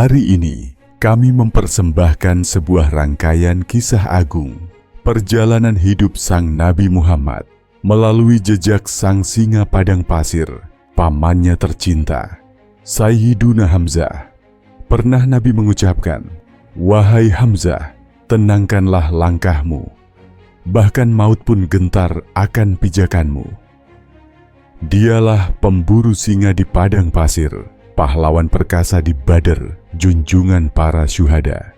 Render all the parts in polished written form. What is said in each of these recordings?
Hari ini, kami mempersembahkan sebuah rangkaian kisah agung, perjalanan hidup Sang Nabi Muhammad melalui jejak Sang Singa Padang Pasir, pamannya tercinta, Sayyiduna Hamzah. Pernah Nabi mengucapkan, "Wahai Hamzah, tenangkanlah langkahmu, bahkan maut pun gentar akan pijakanmu." Dialah pemburu singa di padang pasir, pahlawan perkasa di Badar, junjungan para syuhada.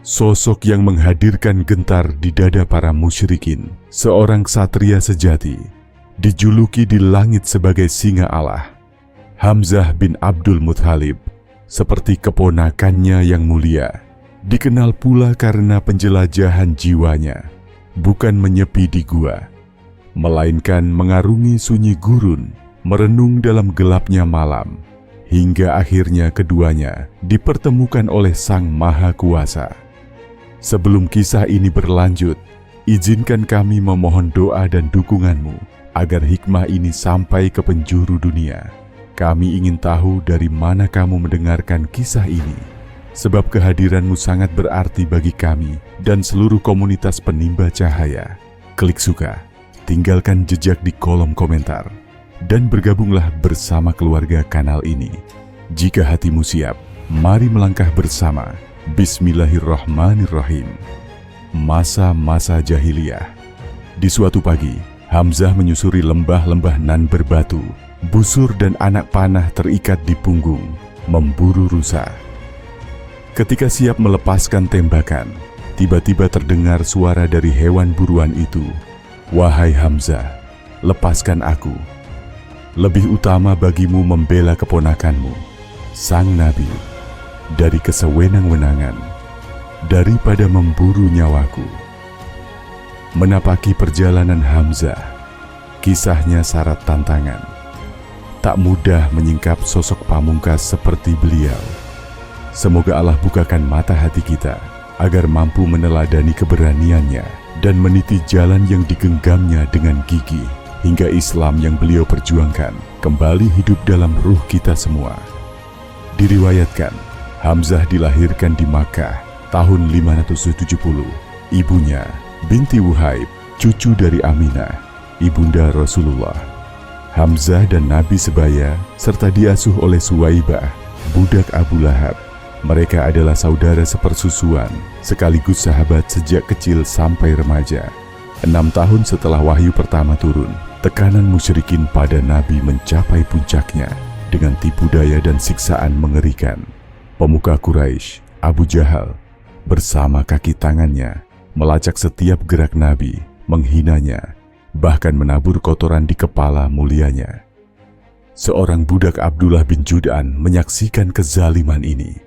Sosok yang menghadirkan gentar di dada para musyrikin, seorang ksatria sejati, dijuluki di langit sebagai singa Allah. Hamzah bin Abdul Muthalib, seperti keponakannya yang mulia, dikenal pula karena penjelajahan jiwanya, bukan menyepi di gua, melainkan mengarungi sunyi gurun, merenung dalam gelapnya malam, hingga akhirnya keduanya dipertemukan oleh Sang Maha Kuasa. Sebelum kisah ini berlanjut, izinkan kami memohon doa dan dukunganmu agar hikmah ini sampai ke penjuru dunia. Kami ingin tahu dari mana kamu mendengarkan kisah ini, sebab kehadiranmu sangat berarti bagi kami dan seluruh komunitas penimba cahaya. Klik suka, tinggalkan jejak di kolom komentar, dan bergabunglah bersama keluarga kanal ini. Jika hatimu siap, mari melangkah bersama. Bismillahirrahmanirrahim. Masa-masa jahiliyah. Di suatu pagi, Hamzah menyusuri lembah-lembah nan berbatu, busur dan anak panah terikat di punggung, memburu rusa. Ketika siap melepaskan tembakan, tiba-tiba terdengar suara dari hewan buruan itu. "Wahai Hamzah, lepaskan aku. Lebih utama bagimu membela keponakanmu, Sang Nabi, dari kesewenang-wenangan, daripada memburu nyawaku." Menapaki perjalanan Hamzah, kisahnya syarat tantangan. Tak mudah menyingkap sosok pamungkas seperti beliau. Semoga Allah bukakan mata hati kita, agar mampu meneladani keberaniannya dan meniti jalan yang digenggamnya dengan gigih, hingga Islam yang beliau perjuangkan kembali hidup dalam ruh kita semua. Diriwayatkan, Hamzah dilahirkan di Makkah tahun 570. Ibunya, binti Wuhaib, cucu dari Aminah, ibunda Rasulullah. Hamzah dan Nabi sebaya, serta diasuh oleh Suwaibah, budak Abu Lahab. Mereka adalah saudara sepersusuan, sekaligus sahabat sejak kecil sampai remaja. 6 tahun setelah wahyu pertama turun, tekanan musyrikin pada Nabi mencapai puncaknya dengan tipu daya dan siksaan mengerikan. Pemuka Quraisy, Abu Jahal, bersama kaki tangannya melacak setiap gerak Nabi, menghinanya, bahkan menabur kotoran di kepala mulianya. Seorang budak Abdullah bin Jud'an menyaksikan kezaliman ini.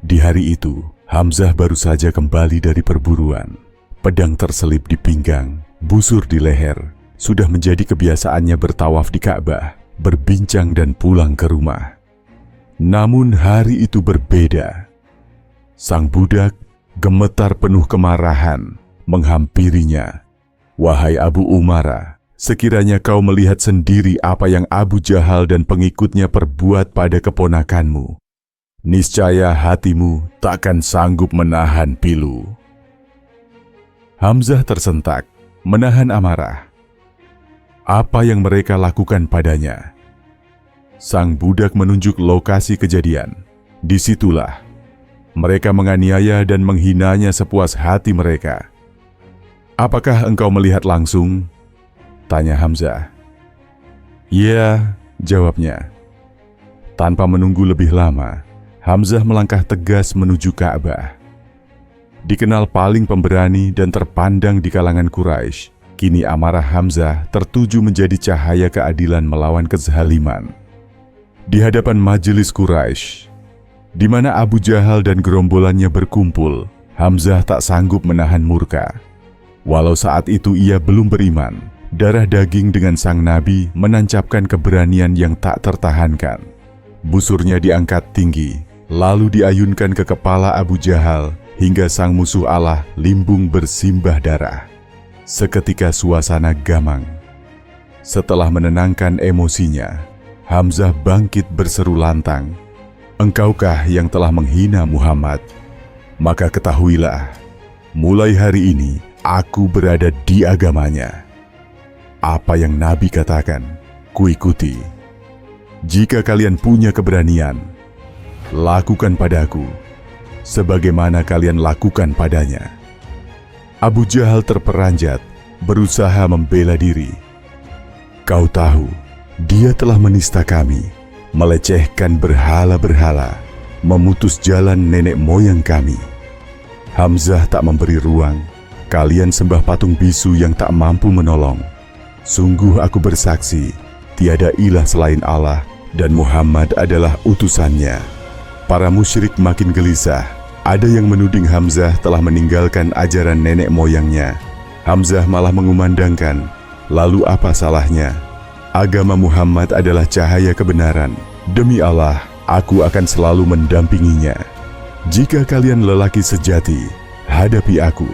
Di hari itu, Hamzah baru saja kembali dari perburuan. Pedang terselip di pinggang, busur di leher. Sudah menjadi kebiasaannya bertawaf di Ka'bah, berbincang dan pulang ke rumah. Namun hari itu berbeda. Sang budak gemetar penuh kemarahan menghampirinya. "Wahai Abu Umara, sekiranya kau melihat sendiri apa yang Abu Jahal dan pengikutnya perbuat pada keponakanmu, niscaya hatimu takkan sanggup menahan pilu." Hamzah tersentak, menahan amarah. Apa yang mereka lakukan padanya? Sang budak menunjuk lokasi kejadian. Disitulah mereka menganiaya dan menghinanya sepuas hati mereka. "Apakah engkau melihat langsung?" tanya Hamzah. "Iya," jawabnya. Tanpa menunggu lebih lama, Hamzah melangkah tegas menuju Ka'bah. Dikenal paling pemberani dan terpandang di kalangan Quraisy, kini amarah Hamzah tertuju menjadi cahaya keadilan melawan kezaliman. Di hadapan majelis Quraisy, di mana Abu Jahal dan gerombolannya berkumpul, Hamzah tak sanggup menahan murka. Walau saat itu ia belum beriman, darah daging dengan sang Nabi menancapkan keberanian yang tak tertahankan. Busurnya diangkat tinggi, lalu diayunkan ke kepala Abu Jahal hingga sang musuh Allah limbung bersimbah darah. Seketika suasana gamang. Setelah menenangkan emosinya, Hamzah bangkit berseru lantang, Engkaukah yang telah menghina Muhammad? Maka ketahuilah, mulai hari ini aku berada di agamanya. Apa yang Nabi katakan, kuikuti. Jika kalian punya keberanian, lakukan padaku sebagaimana kalian lakukan padanya. Abu Jahal terperanjat, berusaha membela diri. Kau tahu, dia telah menista kami, melecehkan berhala-berhala, memutus jalan nenek moyang kami. Hamzah tak memberi ruang, kalian sembah patung bisu yang tak mampu menolong. Sungguh aku bersaksi, tiada ilah selain Allah dan Muhammad adalah utusannya. Para musyrik makin gelisah, ada yang menuding Hamzah telah meninggalkan ajaran nenek moyangnya. Hamzah malah mengumandangkan, lalu apa salahnya? Agama Muhammad adalah cahaya kebenaran. Demi Allah, aku akan selalu mendampinginya. Jika kalian lelaki sejati, hadapi aku.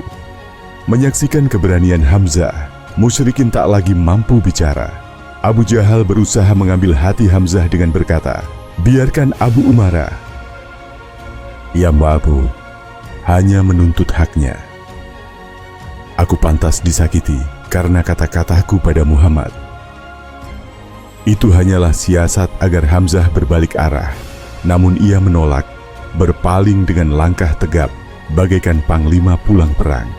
Menyaksikan keberanian Hamzah, musyrikin tak lagi mampu bicara. Abu Jahal berusaha mengambil hati Hamzah dengan berkata, biarkan Abu Umarah. Ia mampu hanya menuntut haknya. Aku pantas disakiti karena kata-kataku pada Muhammad. Itu hanyalah siasat agar Hamzah berbalik arah. Namun ia menolak, berpaling dengan langkah tegap, bagaikan panglima pulang perang.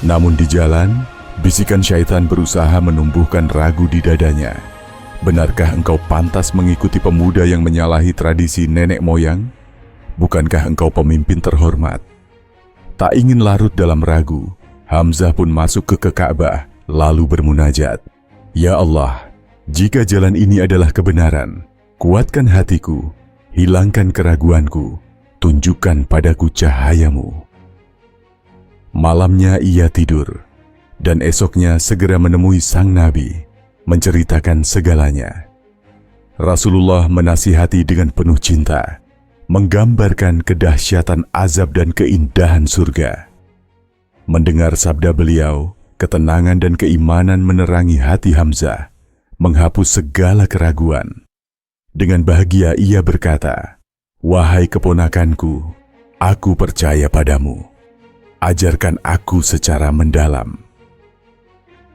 Namun di jalan, bisikan syaitan berusaha menumbuhkan ragu di dadanya. Benarkah engkau pantas mengikuti pemuda yang menyalahi tradisi nenek moyang? Bukankah engkau pemimpin terhormat? Tak ingin larut dalam ragu, Hamzah pun masuk ke Ka'bah, lalu bermunajat. Ya Allah, jika jalan ini adalah kebenaran, kuatkan hatiku, hilangkan keraguanku, tunjukkan padaku cahayamu. Malamnya ia tidur, dan esoknya segera menemui sang Nabi, menceritakan segalanya. Rasulullah menasihati dengan penuh cinta, menggambarkan kedahsyatan azab dan keindahan surga. Mendengar sabda beliau, ketenangan dan keimanan menerangi hati Hamzah, menghapus segala keraguan. Dengan bahagia ia berkata, wahai keponakanku, aku percaya padamu. Ajarkan aku secara mendalam.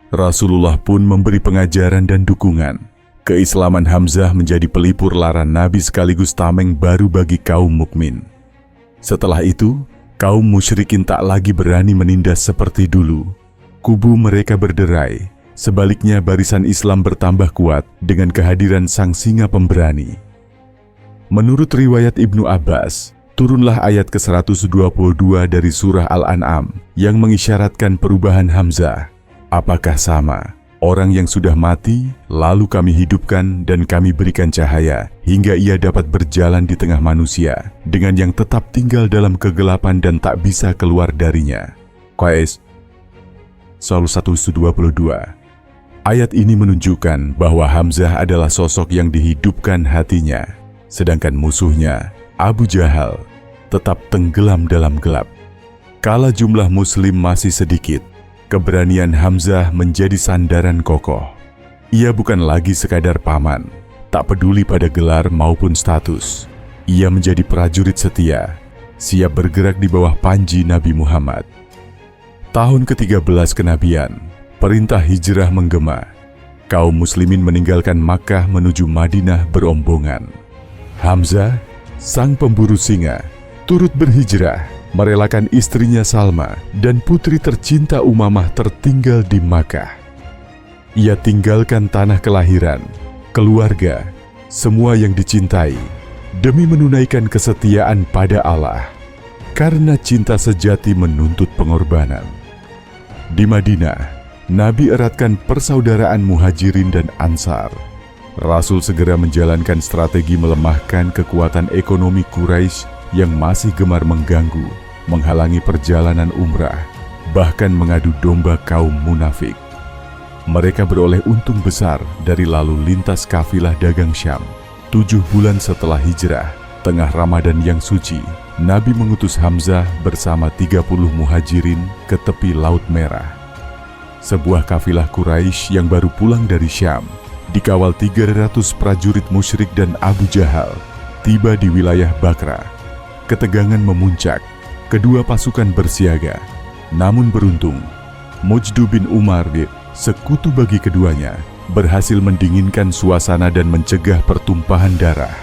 Rasulullah pun memberi pengajaran dan dukungan. Keislaman Hamzah menjadi pelipur lara Nabi sekaligus tameng baru bagi kaum mukmin. Setelah itu, kaum musyrikin tak lagi berani menindas seperti dulu. Kubu mereka berderai. Sebaliknya barisan Islam bertambah kuat dengan kehadiran sang singa pemberani. Menurut riwayat Ibnu Abbas, turunlah ayat ke-122 dari surah Al-An'am yang mengisyaratkan perubahan Hamzah. Apakah sama? Orang yang sudah mati, lalu kami hidupkan dan kami berikan cahaya hingga ia dapat berjalan di tengah manusia dengan yang tetap tinggal dalam kegelapan dan tak bisa keluar darinya. Qais 122. Ayat ini menunjukkan bahwa Hamzah adalah sosok yang dihidupkan hatinya, sedangkan musuhnya, Abu Jahal, tetap tenggelam dalam gelap. Kala jumlah muslim masih sedikit, keberanian Hamzah menjadi sandaran kokoh. Ia bukan lagi sekadar paman, tak peduli pada gelar maupun status. Ia menjadi prajurit setia, siap bergerak di bawah panji Nabi Muhammad. Tahun ke-13 kenabian, perintah hijrah menggema. Kaum muslimin meninggalkan Makkah menuju Madinah berombongan. Hamzah, sang pemburu singa, turut berhijrah, merelakan istrinya Salma dan putri tercinta Umamah tertinggal di Makkah. Ia tinggalkan tanah kelahiran, keluarga, semua yang dicintai, demi menunaikan kesetiaan pada Allah. Karena cinta sejati menuntut pengorbanan. Di Madinah, Nabi eratkan persaudaraan Muhajirin dan Ansar. Rasul segera menjalankan strategi melemahkan kekuatan ekonomi Quraisy yang masih gemar mengganggu, menghalangi perjalanan umrah, bahkan mengadu domba kaum munafik. Mereka beroleh untung besar dari lalu lintas kafilah dagang Syam. 7 bulan setelah hijrah, tengah Ramadan yang suci, Nabi mengutus Hamzah bersama 30 muhajirin ke tepi Laut Merah. Sebuah kafilah Quraisy yang baru pulang dari Syam, dikawal 300 prajurit musyrik dan Abu Jahal, tiba di wilayah Bakra. Ketegangan memuncak, kedua pasukan bersiaga. Namun beruntung, Mujdu bin Umar, sekutu bagi keduanya, berhasil mendinginkan suasana dan mencegah pertumpahan darah.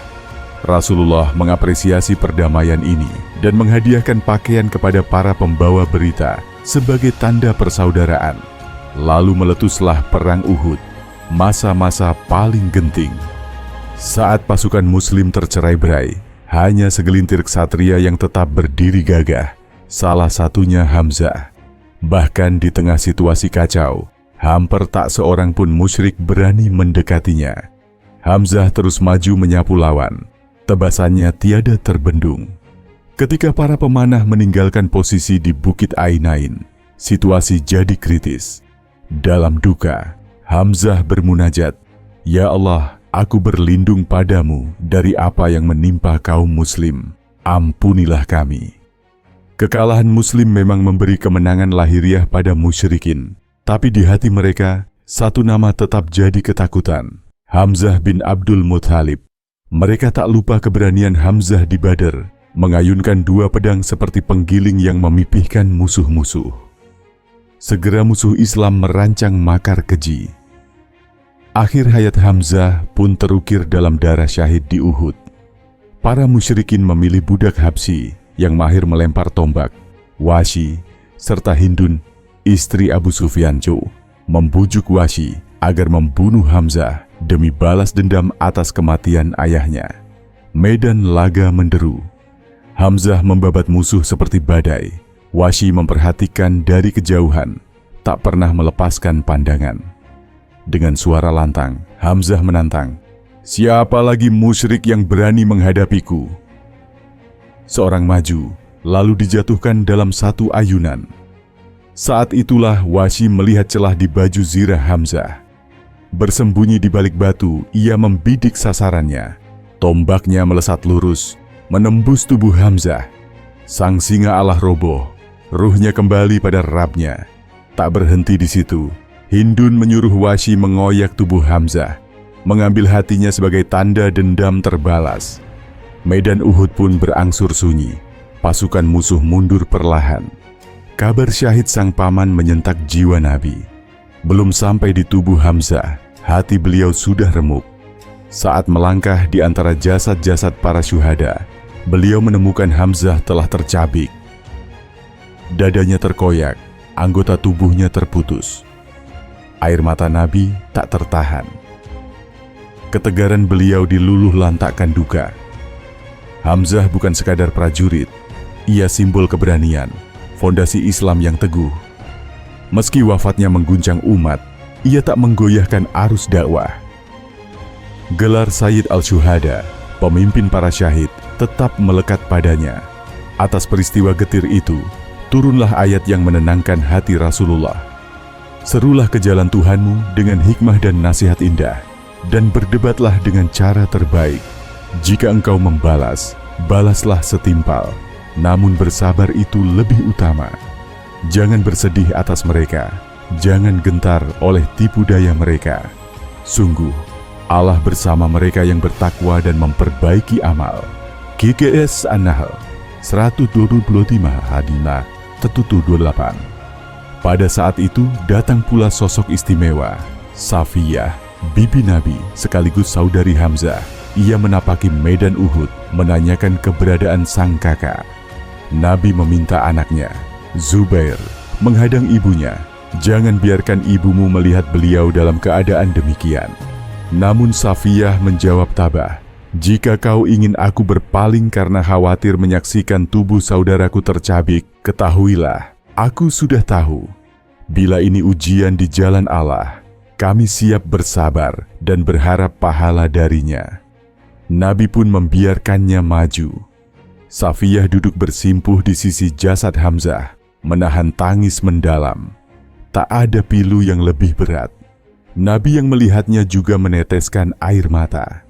Rasulullah mengapresiasi perdamaian ini dan menghadiahkan pakaian kepada para pembawa berita sebagai tanda persaudaraan. Lalu meletuslah perang Uhud, masa-masa paling genting. Saat pasukan Muslim tercerai-berai, hanya segelintir ksatria yang tetap berdiri gagah, salah satunya Hamzah. Bahkan di tengah situasi kacau, hampir tak seorang pun musyrik berani mendekatinya. Hamzah terus maju menyapu lawan, tebasannya tiada terbendung. Ketika para pemanah meninggalkan posisi di Bukit Ainain, situasi jadi kritis. Dalam duka, Hamzah bermunajat, "Ya Allah, aku berlindung padamu dari apa yang menimpa kaum muslim. Ampunilah kami." Kekalahan Muslim memang memberi kemenangan lahiriah pada musyrikin, tapi di hati mereka, satu nama tetap jadi ketakutan, Hamzah bin Abdul Muthalib. Mereka tak lupa keberanian Hamzah di Badar, mengayunkan dua pedang seperti penggiling yang memipihkan musuh-musuh. Segera musuh Islam merancang makar keji. Akhir hayat Hamzah pun terukir dalam darah syahid di Uhud. Para musyrikin memilih budak Habsyi yang mahir melempar tombak, Wahsy, serta Hindun, istri Abu Sufyan, membujuk Wahsy agar membunuh Hamzah demi balas dendam atas kematian ayahnya. Medan laga menderu. Hamzah membabat musuh seperti badai. Wahsy memperhatikan dari kejauhan, tak pernah melepaskan pandangan. Dengan suara lantang, Hamzah menantang, "Siapa lagi musyrik yang berani menghadapiku?" Seorang maju, lalu dijatuhkan dalam satu ayunan. Saat itulah Wahsy melihat celah di baju zirah Hamzah. Bersembunyi di balik batu, ia membidik sasarannya. Tombaknya melesat lurus, menembus tubuh Hamzah. Sang singa Allah roboh, ruhnya kembali pada Rabb-nya. Tak berhenti di situ, Hindun menyuruh Wahsy mengoyak tubuh Hamzah, mengambil hatinya sebagai tanda dendam terbalas. Medan Uhud pun berangsur sunyi, pasukan musuh mundur perlahan. Kabar syahid sang paman menyentak jiwa Nabi. Belum sampai di tubuh Hamzah, hati beliau sudah remuk. Saat melangkah di antara jasad-jasad para syuhada, beliau menemukan Hamzah telah tercabik. Dadanya terkoyak, anggota tubuhnya terputus. Air mata Nabi tak tertahan. Ketegaran beliau diluluh lantakkan duka. Hamzah bukan sekadar prajurit, ia simbol keberanian, fondasi Islam yang teguh. Meski wafatnya mengguncang umat, ia tak menggoyahkan arus dakwah. Gelar Sayyid al-Syuhada, pemimpin para syahid, tetap melekat padanya. Atas peristiwa getir itu, turunlah ayat yang menenangkan hati Rasulullah. Serulah ke jalan Tuhanmu dengan hikmah dan nasihat indah, dan berdebatlah dengan cara terbaik. Jika engkau membalas, balaslah setimpal, namun bersabar itu lebih utama. Jangan bersedih atas mereka, jangan gentar oleh tipu daya mereka. Sungguh, Allah bersama mereka yang bertakwa dan memperbaiki amal. GGS An-Nahl 125 Hadinah Tetutu 28. Pada saat itu datang pula sosok istimewa, Safiyah, bibi Nabi sekaligus saudari Hamzah. Ia menapaki medan Uhud, menanyakan keberadaan sang kakak. Nabi meminta anaknya, Zubair, menghadang ibunya. Jangan biarkan ibumu melihat beliau dalam keadaan demikian. Namun Safiyah menjawab tabah, "Jika kau ingin aku berpaling karena khawatir menyaksikan tubuh saudaraku tercabik, ketahuilah, aku sudah tahu. Bila ini ujian di jalan Allah, kami siap bersabar dan berharap pahala darinya." Nabi pun membiarkannya maju. Safiyah duduk bersimpuh di sisi jasad Hamzah, menahan tangis mendalam. Tak ada pilu yang lebih berat. Nabi yang melihatnya juga meneteskan air mata.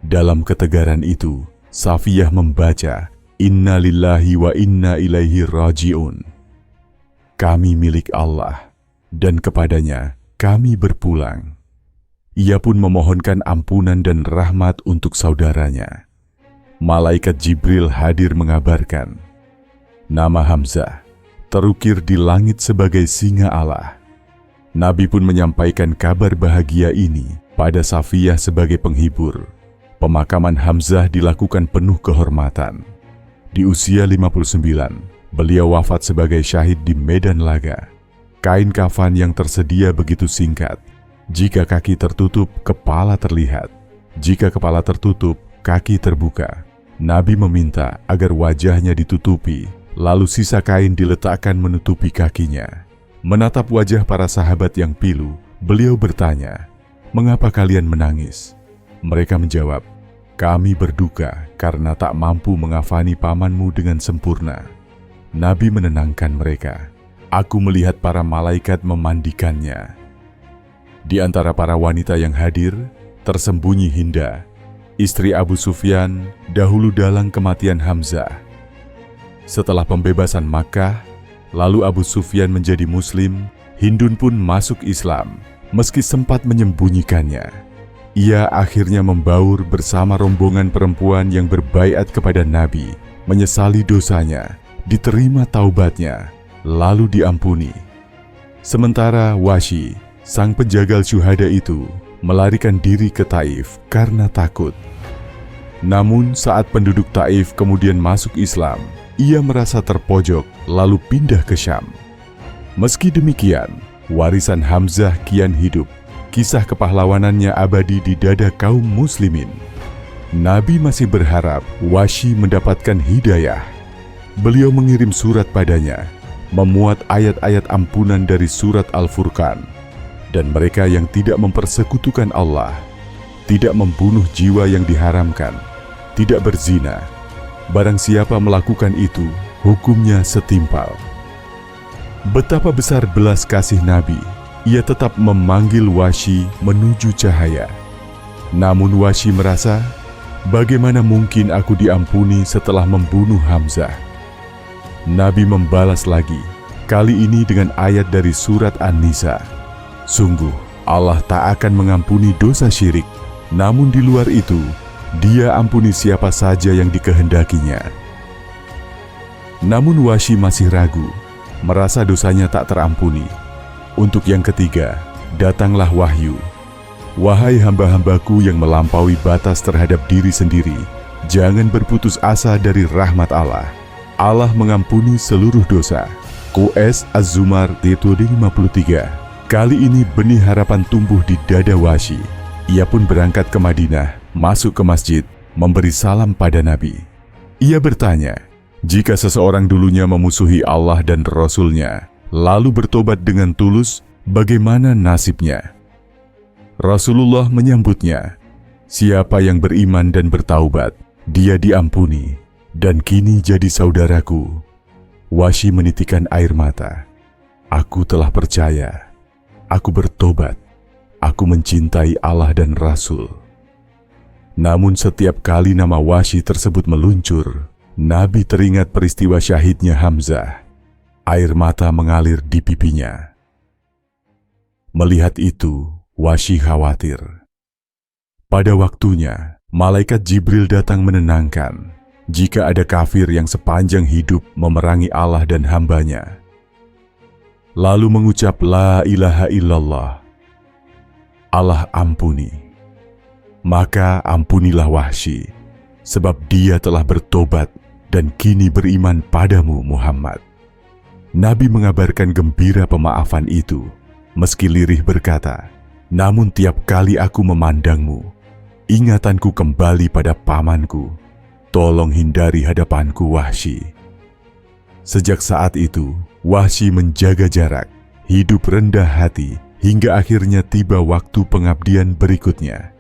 Dalam ketegaran itu, Safiyah membaca, "Inna lillahi wa inna ilaihi raji'un." Kami milik Allah, dan kepadanya kami berpulang. Ia pun memohonkan ampunan dan rahmat untuk saudaranya. malaikat Jibril hadir mengabarkan, nama Hamzah terukir di langit sebagai singa Allah. Nabi pun menyampaikan kabar bahagia ini pada Safiyah sebagai penghibur. Pemakaman Hamzah dilakukan penuh kehormatan. Di usia 59, beliau wafat sebagai syahid di medan laga. Kain kafan yang tersedia begitu singkat. Jika kaki tertutup, kepala terlihat. Jika kepala tertutup, kaki terbuka. Nabi meminta agar wajahnya ditutupi, lalu sisa kain diletakkan menutupi kakinya. Menatap wajah para sahabat yang pilu, beliau bertanya, "Mengapa kalian menangis?" Mereka menjawab, "Kami berduka karena tak mampu mengafani pamanmu dengan sempurna." Nabi menenangkan mereka, "Aku melihat para malaikat memandikannya." Di antara para wanita yang hadir, tersembunyi Hinda, istri Abu Sufyan, dahulu dalang kematian Hamzah. Setelah pembebasan Makkah, lalu Abu Sufyan menjadi Muslim, Hindun pun masuk Islam, meski sempat menyembunyikannya. Ia akhirnya membaur bersama rombongan perempuan yang berbaiat kepada Nabi, menyesali dosanya, diterima taubatnya, lalu diampuni. Sementara Wahsy, sang penjagal syuhada itu, melarikan diri ke Taif karena takut. Namun saat penduduk Taif kemudian masuk Islam, ia merasa terpojok lalu pindah ke Syam. Meski demikian, warisan Hamzah kian hidup. Kisah kepahlawanannya abadi di dada kaum muslimin. Nabi masih berharap Wahsy mendapatkan hidayah. Beliau mengirim surat padanya, memuat ayat-ayat ampunan dari surat Al-Furqan. Dan mereka yang tidak mempersekutukan Allah, tidak membunuh jiwa yang diharamkan, tidak berzina. Barang siapa melakukan itu, hukumnya setimpal. Betapa besar belas kasih Nabi, ia tetap memanggil Wahsy menuju cahaya. Namun Wahsy merasa, bagaimana mungkin aku diampuni setelah membunuh Hamzah? Nabi membalas lagi, kali ini dengan ayat dari surat An-Nisa. Sungguh, Allah tak akan mengampuni dosa syirik, namun di luar itu, Dia ampuni siapa saja yang dikehendakinya. Namun Wahsy masih ragu, merasa dosanya tak terampuni. Untuk yang ketiga, datanglah wahyu. Wahai hamba-hambaku yang melampaui batas terhadap diri sendiri, jangan berputus asa dari rahmat Allah. Allah mengampuni seluruh dosa. Qs Az-Zumar 53. Kali ini benih harapan tumbuh di dada Wahsy. Ia pun berangkat ke Madinah, masuk ke masjid, memberi salam pada Nabi. Ia bertanya, jika seseorang dulunya memusuhi Allah dan Rasul-Nya, lalu bertobat dengan tulus, bagaimana nasibnya? Rasulullah menyambutnya, siapa yang beriman dan bertaubat, dia diampuni, dan kini jadi saudaraku. Wahsy menitikan air mata. Aku telah percaya, aku bertobat, aku mencintai Allah dan Rasul. Namun setiap kali nama Wahsy tersebut meluncur, Nabi teringat peristiwa syahidnya Hamzah. Air mata mengalir di pipinya. Melihat itu, Wahsy khawatir. Pada waktunya, malaikat Jibril datang menenangkan, jika ada kafir yang sepanjang hidup memerangi Allah dan hambanya, lalu mengucap la ilaha illallah, Allah ampuni. Maka ampunilah Wahsy, sebab dia telah bertobat dan kini beriman padamu Muhammad. Nabi mengabarkan gembira pemaafan itu, meski lirih berkata, namun tiap kali aku memandangmu, ingatanku kembali pada pamanku. Tolong hindari hadapanku Wahsy. Sejak saat itu, Wahsy menjaga jarak, hidup rendah hati, hingga akhirnya tiba waktu pengabdian berikutnya.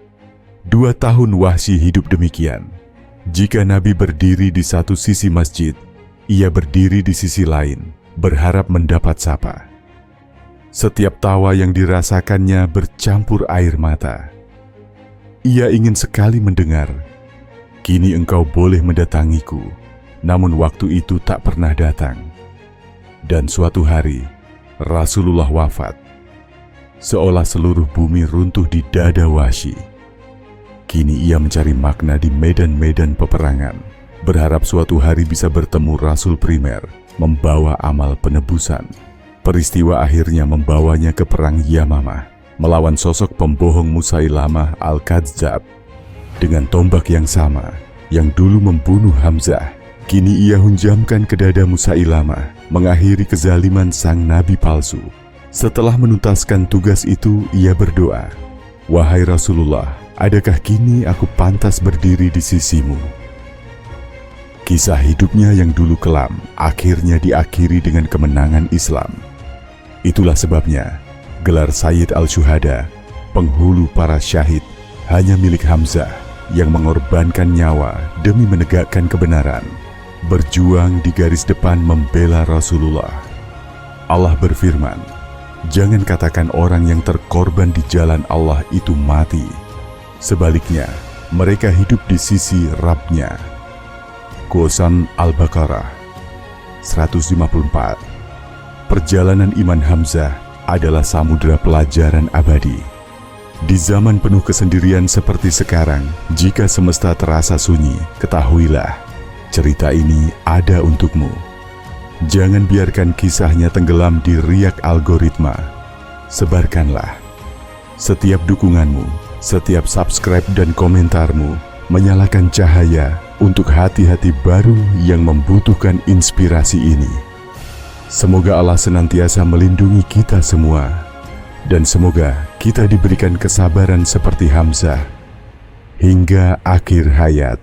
2 tahun Wahsy hidup demikian. Jika Nabi berdiri di satu sisi masjid, ia berdiri di sisi lain, berharap mendapat sapa. Setiap tawa yang dirasakannya bercampur air mata. Ia ingin sekali mendengar, kini engkau boleh mendatangiku, namun waktu itu tak pernah datang. Dan suatu hari, Rasulullah wafat. Seolah seluruh bumi runtuh di dada Wahsy. Kini ia mencari makna di medan-medan peperangan, berharap suatu hari bisa bertemu Rasul primer, membawa amal penebusan. Peristiwa akhirnya membawanya ke perang Yamamah, melawan sosok pembohong Musailamah Al-Kadzdzab. Dengan tombak yang sama, yang dulu membunuh Hamzah, kini ia hunjamkan ke dada Musailamah, mengakhiri kezaliman sang nabi palsu. Setelah menuntaskan tugas itu, ia berdoa, "Wahai Rasulullah, adakah kini aku pantas berdiri di sisimu?" Kisah hidupnya yang dulu kelam akhirnya diakhiri dengan kemenangan Islam. Itulah sebabnya gelar Sayyid al-Syuhada, penghulu para syahid, hanya milik Hamzah yang mengorbankan nyawa demi menegakkan kebenaran, berjuang di garis depan membela Rasulullah. Allah berfirman, "Jangan katakan orang yang terkorban di jalan Allah itu mati. Sebaliknya, mereka hidup di sisi Rabb-Nya." Quran Al-Baqarah 154. Perjalanan iman Hamzah adalah samudera pelajaran abadi. Di zaman penuh kesendirian seperti sekarang, jika semesta terasa sunyi, ketahuilah, cerita ini ada untukmu. Jangan biarkan kisahnya tenggelam di riak algoritma. Sebarkanlah. Setiap dukunganmu, setiap subscribe dan komentarmu menyalakan cahaya untuk hati-hati baru yang membutuhkan inspirasi ini. Semoga Allah senantiasa melindungi kita semua, dan semoga kita diberikan kesabaran seperti Hamzah hingga akhir hayat.